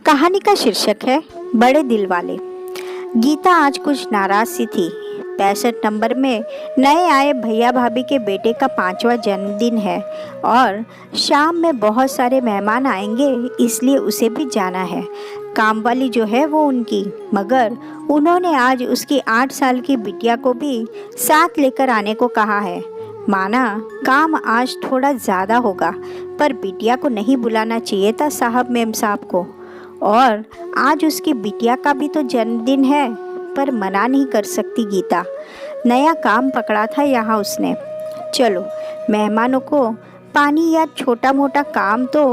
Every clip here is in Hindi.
कहानी का शीर्षक है बड़े दिल वाले। गीता आज कुछ नाराज सी थी। 65 नंबर में नए आए भैया भाभी के बेटे का 5वां जन्मदिन है और शाम में बहुत सारे मेहमान आएंगे, इसलिए उसे भी जाना है। काम वाली जो है वो उनकी, मगर उन्होंने आज उसकी 8 साल की बिटिया को भी साथ लेकर आने को कहा है। माना काम आज थोड़ा ज़्यादा होगा, पर बिटिया को नहीं बुलाना चाहिए था साहब मेम साहब को। और आज उसकी बिटिया का भी तो जन्मदिन है, पर मना नहीं कर सकती गीता। नया काम पकड़ा था यहाँ उसने। चलो, मेहमानों को पानी या छोटा मोटा काम तो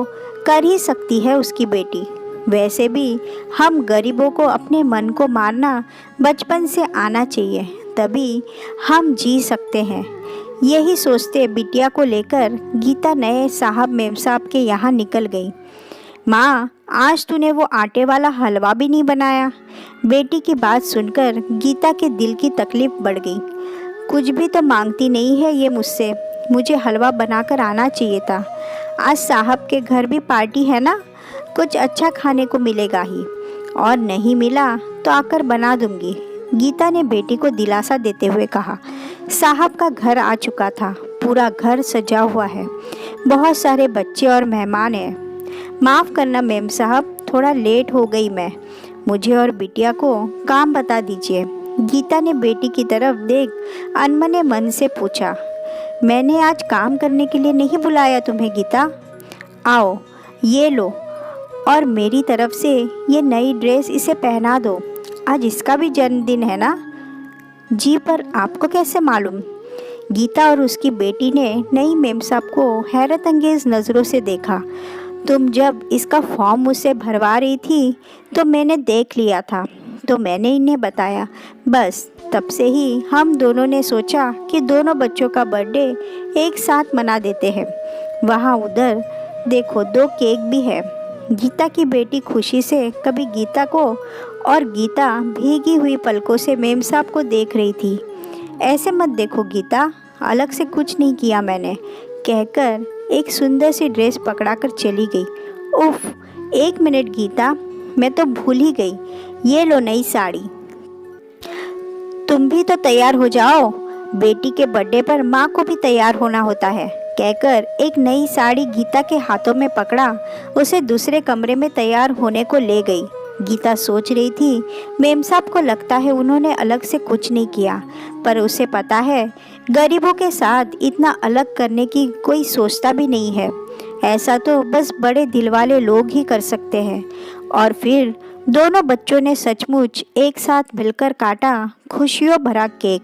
कर ही सकती है उसकी बेटी। वैसे भी हम गरीबों को अपने मन को मारना बचपन से आना चाहिए, तभी हम जी सकते हैं। यही सोचते बिटिया को लेकर गीता नए साहब मेम साहब के यहाँ निकल गई। माँ, आज तूने वो आटे वाला हलवा भी नहीं बनाया। बेटी की बात सुनकर गीता के दिल की तकलीफ बढ़ गई। कुछ भी तो मांगती नहीं है ये मुझसे, मुझे हलवा बनाकर आना चाहिए था। आज साहब के घर भी पार्टी है ना, कुछ अच्छा खाने को मिलेगा ही, और नहीं मिला तो आकर बना दूंगी, गीता ने बेटी को दिलासा देते हुए कहा। साहब का घर आ चुका था। पूरा घर सजा हुआ है, बहुत सारे बच्चे और मेहमान हैं। माफ़ करना मेम साहब, थोड़ा लेट हो गई मैं। मुझे और बिटिया को काम बता दीजिए। गीता ने बेटी की तरफ देख अनमने मन से पूछा। मैंने आज काम करने के लिए नहीं बुलाया तुम्हें गीता। आओ, ये लो, और मेरी तरफ से ये नई ड्रेस इसे पहना दो। आज इसका भी जन्मदिन है ना? जी, पर आपको कैसे मालूम? गीता और उसकी बेटी ने नई मेम साहब को हैरत अंगेज नज़रों से देखा। तुम जब इसका फॉर्म मुझसे भरवा रही थी तो मैंने देख लिया था, तो मैंने इन्हें बताया। बस तब से ही हम दोनों ने सोचा कि दोनों बच्चों का बर्थडे एक साथ मना देते हैं। वहाँ उधर देखो, 2 केक भी है। गीता की बेटी खुशी से कभी गीता को और गीता भीगी हुई पलकों से मेम साहब को देख रही थी। ऐसे मत देखो गीता, अलग से कुछ नहीं किया मैंने, कहकर एक सुंदर सी ड्रेस पकड़ाकर चली गई। उफ, 1 मिनट गीता, मैं तो भूल ही गई। ये लो नई साड़ी। तुम भी तो तैयार हो जाओ, बेटी के बर्थडे पर माँ को भी तैयार होना होता है, कहकर एक नई साड़ी गीता के हाथों में पकड़ा उसे दूसरे कमरे में तैयार होने को ले गई। गीता सोच रही थी, मेम साहब को लगता है उन्होंने अलग से कुछ नहीं किया, पर उसे पता है गरीबों के साथ इतना अलग करने की कोई सोचता भी नहीं है। ऐसा तो बस बड़े दिल वाले लोग ही कर सकते हैं। और फिर दोनों बच्चों ने सचमुच एक साथ मिलकर काटा खुशियों भरा केक।